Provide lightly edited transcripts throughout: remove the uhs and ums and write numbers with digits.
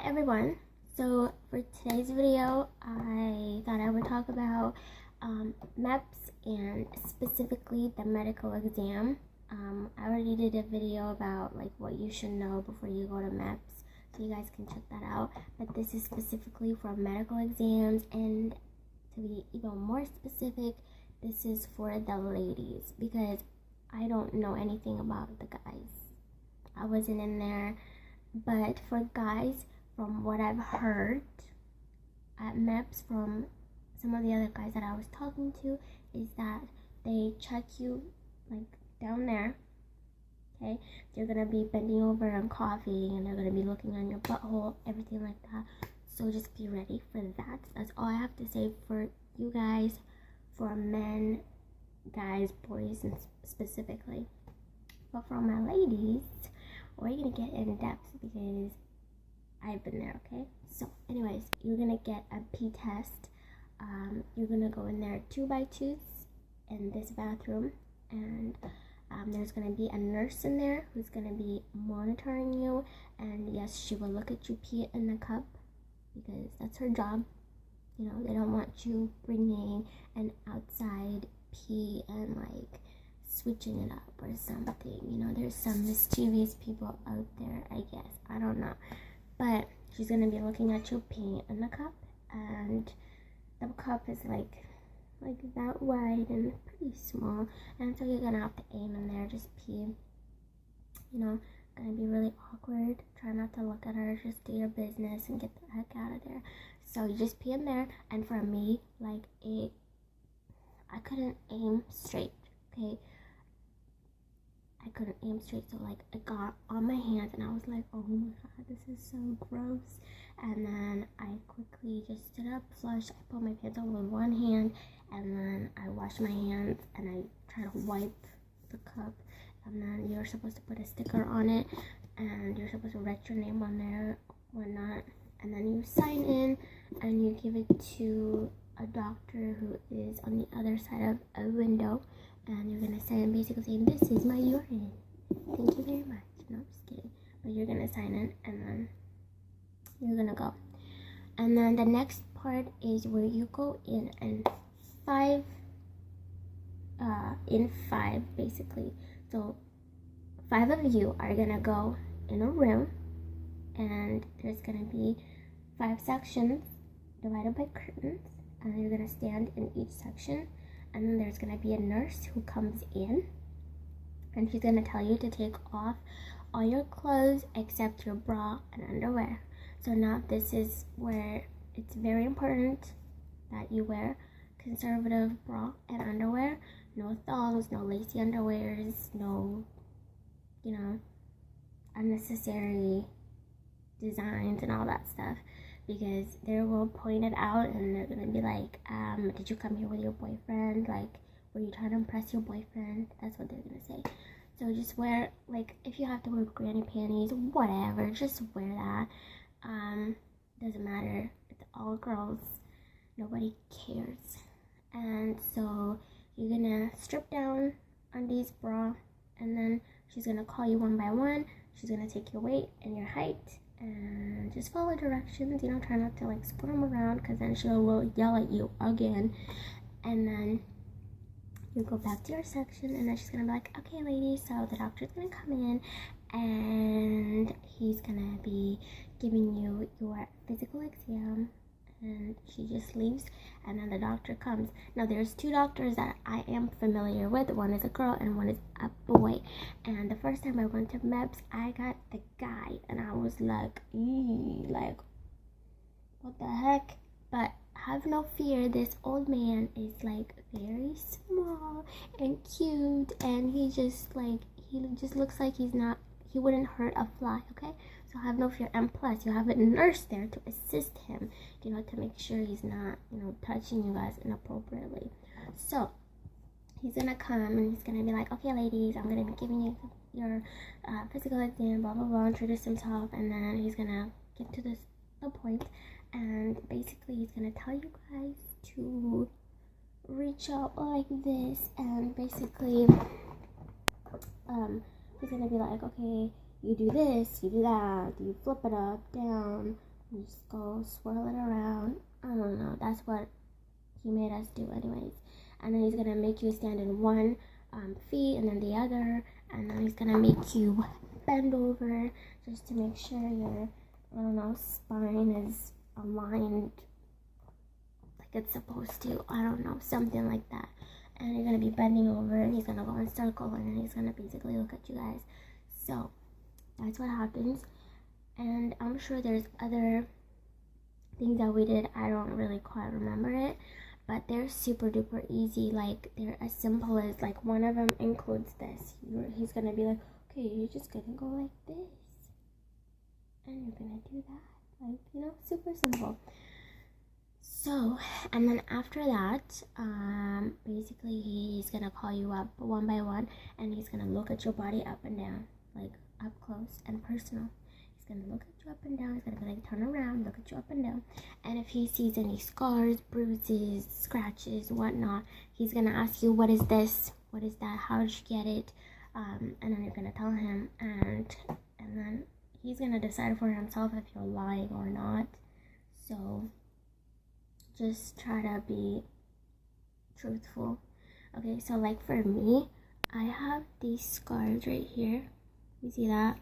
everyone. So for today's video, I thought I would talk about MEPS and specifically the medical exam. I already did a video about like what you should know before you go to MEPS, so you guys can check that out. But this is specifically for medical exams, and to be even more specific, this is for the ladies because I don't know anything about the guys. I wasn't in there. But for guys, from what I've heard at MEPS from some of the other guys that I was talking to, is that they check you like down there, okay? They're gonna be bending over and coughing, and they're gonna be looking on your butthole, everything like that. So just be ready for that. That's all I have to say for you guys, for men, guys, boys, and specifically. But for my ladies, we're gonna get in depth because I've been there, okay? So anyways, you're gonna get a pee test. You're gonna go in there 2x2s in this bathroom, and there's gonna be a nurse in there who's gonna be monitoring you, and yes, she will look at you pee in the cup because that's her job. You know, they don't want you bringing an outside pee and like switching it up or something. You know, there's some mischievous people out there, I guess. I don't know. But she's gonna be looking at you peeing in the cup, and the cup is like that wide and pretty small, and so you're gonna have to aim in there, just pee. You know, gonna be really awkward. Try not to look at her, just do your business and get the heck out of there. So you just pee in there, and for me, like I couldn't aim straight, okay? I couldn't aim straight, so like I got on my hands and I was like, oh my god, this is so gross. And then I quickly just stood up, flushed, I put my pants on with one hand, and then I washed my hands and I tried to wipe the cup. And then you're supposed to put a sticker on it, and you're supposed to write your name on there, whatnot, and then you sign in and you give it to a doctor who is on the other side of a window. And you're gonna sign in basically saying, this is my urine, thank you very much. No, I'm just kidding. But you're gonna sign in, and then you're gonna go. And then the next part is where you go in, and five basically. So 5 of you are gonna go in a room, and there's gonna be 5 sections divided by curtains, and you're gonna stand in each section. And then there's going to be a nurse who comes in, and she's going to tell you to take off all your clothes except your bra and underwear. So now this is where it's very important that you wear conservative bra and underwear. No thongs, no lacy underwears, no, you know, unnecessary designs and all that stuff. Because they will point it out, and they're gonna be like, did you come here with your boyfriend? Like, were you trying to impress your boyfriend? That's what they're gonna say. So just wear, like, if you have to wear granny panties, whatever, just wear that. Doesn't matter. It's all girls. Nobody cares. And so you're gonna strip down undies, bra, and then she's gonna call you one by one. She's gonna take your weight and your height, and just follow directions. You know, try not to like squirm around, because then she will yell at you again. And then you go back to your section, and then she's gonna be like, okay ladies, so the doctor's gonna come in, and he's gonna be giving you your physical exam. And she just leaves, and then the doctor comes. Now there's 2 doctors that I am familiar with. One is a girl and one is a boy. And the first time I went to MEPS, I got the guy, and I was like, like, what the heck? But have no fear, this old man is like very small and cute, and he just looks like he wouldn't hurt a fly, okay? So have no fear. And plus, you have a nurse there to assist him, you know, to make sure he's not, you know, touching you guys inappropriately. So he's gonna come, and he's gonna be like, okay ladies, I'm gonna be giving you your physical exam, blah blah blah, introduce himself, and then he's gonna get to the point, and basically he's gonna tell you guys to reach out like this, and basically he's gonna be like, okay, you do this, you do that, you flip it up, down, You just go swirl it around. I don't know. That's what he made us do anyways. And then he's gonna make you stand in one feet and then the other, and then he's gonna make you bend over just to make sure your, I don't know, spine is aligned like it's supposed to. I don't know, something like that. And you're gonna be bending over, and he's gonna go in a circle, and then he's gonna basically look at you guys. So that's what happens. And I'm sure there's other things that we did. I don't really quite remember it, but they're super duper easy. Like, they're as simple as, like, one of them includes this. He's gonna be like, okay, you're just gonna go like this, and you're gonna do that, like, you know, super simple. So, and then after that, basically he's gonna call you up one by one, and he's gonna look at your body up and down, like up close and personal. He's gonna look at you up and down. He's gonna be like, turn around, look at you up and down. And if he sees any scars, bruises, scratches, whatnot, he's gonna ask you, what is this? What is that? How did you get it? And then you're gonna tell him, and then he's gonna decide for himself if you're lying or not. So just try to be truthful. Okay, so like for me, I have these scars right here. You see that?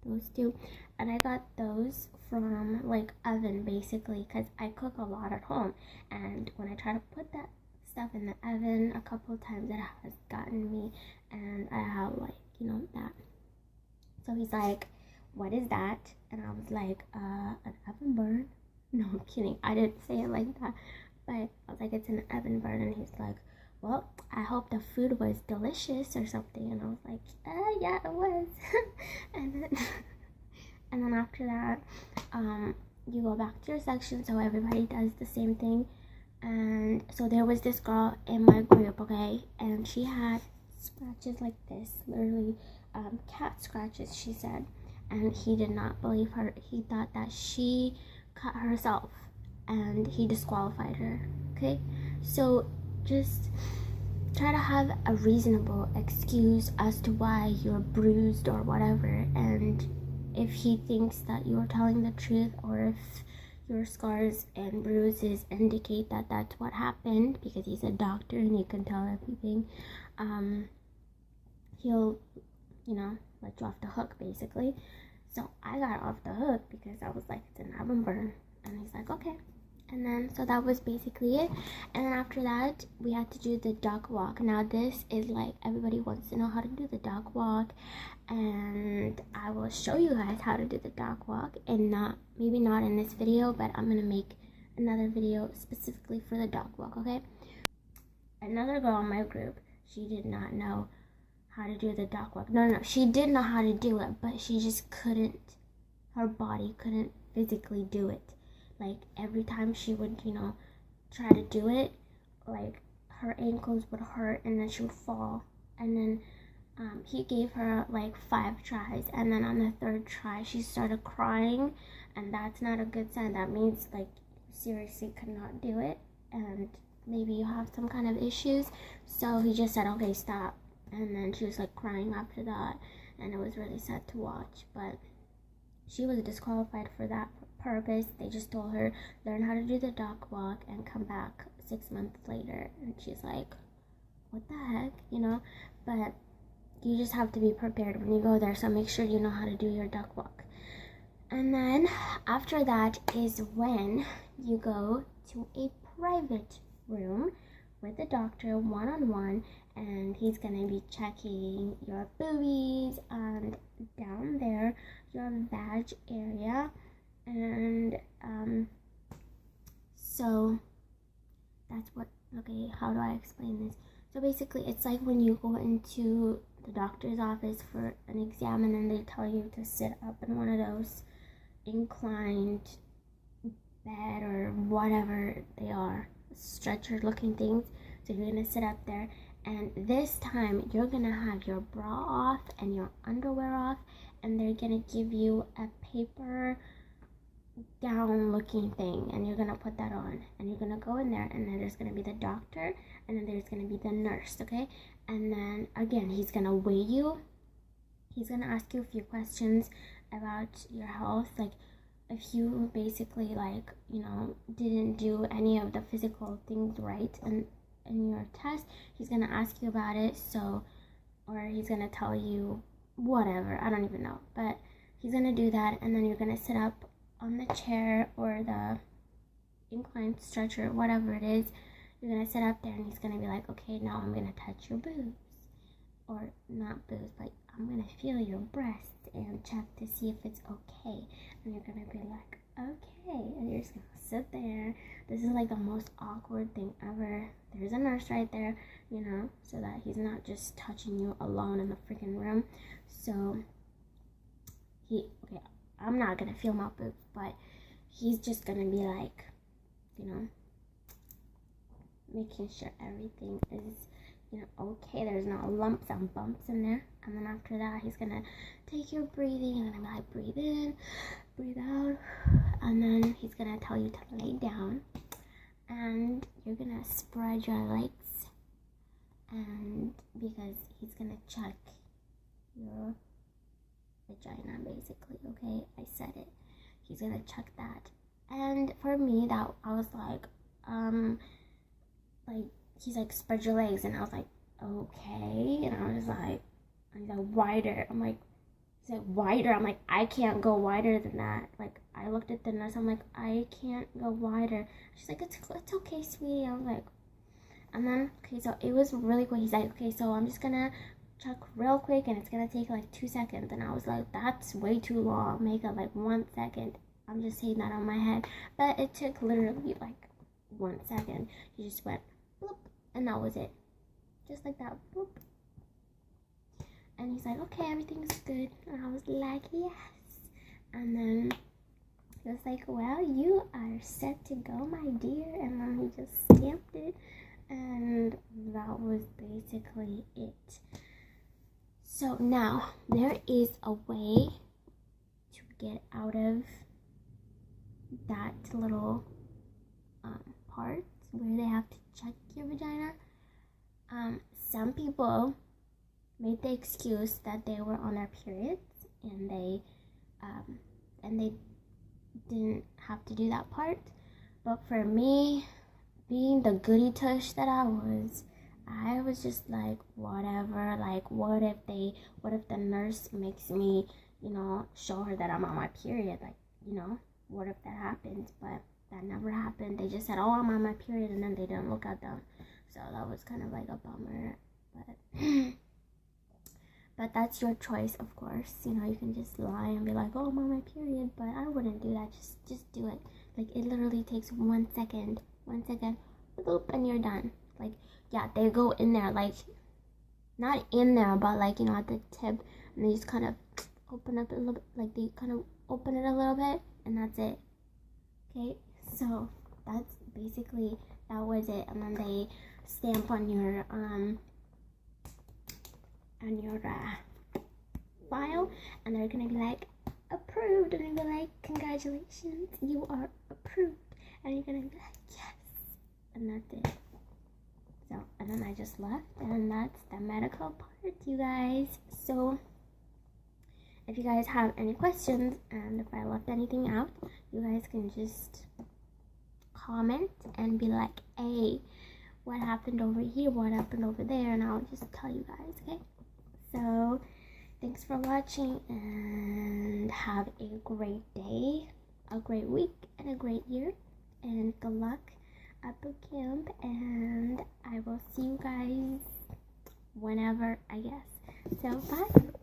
Those two. And I got those from like oven, basically, because I cook a lot at home, and when I try to put that stuff in the oven a couple of times, it has gotten me, and I have, like, you know, that. So he's like, what is that? And I was like, an oven burn. No, I'm kidding, I didn't say it like that, but I was like, it's an oven burn. And he's like, well, I hope the food was delicious or something. And I was like, yeah, it was. and then after that, you go back to your section, so everybody does the same thing. And so there was this girl in my group, okay, and she had scratches like this, literally cat scratches, she said. And he did not believe her. He thought that she cut herself, and he disqualified her. Okay, so just try to have a reasonable excuse as to why you're bruised or whatever. And if he thinks that you're telling the truth, or if your scars and bruises indicate that that's what happened, because he's a doctor and he can tell everything, he'll, you know, let you off the hook, basically. So I got off the hook because I was like, it's an oven burn. And he's like, okay. And then, so that was basically it. And then after that, we had to do the dog walk. Now this is like, everybody wants to know how to do the dog walk, and I will show you guys how to do the dog walk. And maybe not in this video, but I'm gonna make another video specifically for the dog walk, okay? Another girl in my group, she did not know how to do the dog walk. No, she did know how to do it, but she just couldn't, her body couldn't physically do it. Like, every time she would, you know, try to do it, like, her ankles would hurt, and then she would fall. And then he gave her like 5 tries, and then on the 3rd try she started crying, and that's not a good sign. That means, like, you seriously could not do it, and maybe you have some kind of issues. So he just said, okay, stop. And then she was like crying after that, and it was really sad to watch. But she was disqualified for that purpose. They just told her, learn how to do the dog walk and come back 6 months later. And she's like, what the heck, you know? But you just have to be prepared when you go there, so make sure you know how to do your dog walk. And then after that is when you go to a private room with the doctor one-on-one, and he's gonna be checking your boobies and down there your vag area. And so that's what, okay, how do I explain this? So basically, it's like when you go into the doctor's office for an exam, and then they tell you to sit up in one of those inclined bed or whatever they are, stretcher looking things. So you're gonna sit up there, and this time you're gonna have your bra off and your underwear off, and they're gonna give you a paper gown looking thing, and you're gonna put that on, and you're gonna go in there, and then there's gonna be the doctor, and then there's gonna be the nurse, okay? And then again, he's gonna weigh you. He's gonna ask you a few questions about your health, like if you basically like, you know, didn't do any of the physical things right and in your test, he's gonna ask you about it. So, or he's gonna tell you whatever, I don't even know, but he's gonna do that, and then you're gonna sit up on the chair or the inclined stretcher, whatever it is. You're gonna sit up there and he's gonna be like, okay, now I'm gonna touch your boobs, or not boobs, but I'm gonna feel your breasts and check to see if it's okay. And you're gonna be like, okay, and you're just gonna sit there. This is like the most awkward thing ever. There's a nurse right there, you know, so that he's not just touching you alone in the freaking room. So okay, I'm not gonna feel my boobs, but he's just gonna be like, you know, making sure everything is, you know, okay. There's no lumps and bumps in there. And then after that, he's gonna take your breathing, and then I'm like, breathe in, breathe out, and then he's gonna tell you to lay down, and you're gonna spread your legs, and because he's gonna check your vagina, basically. Okay, I said it. He's gonna check that. And for me, that I was like he's like, spread your legs, and I was like, okay, and I was like, he's like, wider. I'm like, he's like, wider. I'm like, I can't go wider than that. Like, I looked at the nurse, I'm like, I can't go wider. She's like, it's okay, sweetie. I was like, and then, okay, so it was really quick. He's like, okay, so I'm just gonna check real quick, and it's gonna take like 2 seconds. And I was like, that's way too long. Make it like 1 second. I'm just saying that on my head, but it took literally like 1 second. He just went bloop, and that was it, just like that, bloop. And he's like, okay, everything's good. And I was like, yes. And then he was like, well, you are set to go, my dear. And then he just stamped it, and that was basically it. So now there is a way to get out of that little part where they have to check your vagina. Some people made the excuse that they were on their periods, and they didn't have to do that part. But for me, being the goody tush that I was just like, whatever. Like, what if the nurse makes me, you know, show her that I'm on my period? Like, you know, what if that happens? But that never happened. They just said, oh, I'm on my period, and then they didn't look at them. So that was kind of like a bummer. But that's your choice, of course. You know, you can just lie and be like, oh, I'm on my period, but I wouldn't do that. Just do it. Like, it literally takes 1 second, boop, and you're done. Like, yeah, they go in there, like, not in there, but like, you know, at the tip, and they just kind of open up a little bit, like, they kind of open it a little bit, and that's it. Okay, so that's basically, that was it. And then they stamp on your file, and they're gonna be like, approved, and they're gonna be like, congratulations, you are approved, and you're gonna be like, yes, and that's it. So, and then I just left, and that's the medical part, you guys. So if you guys have any questions, and if I left anything out, you guys can just comment and be like, hey, what happened over here, what happened over there, and I'll just tell you guys, okay? So thanks for watching, and have a great day, a great week, and a great year, and good luck at boot camp, and I will see you guys whenever, I guess. So bye.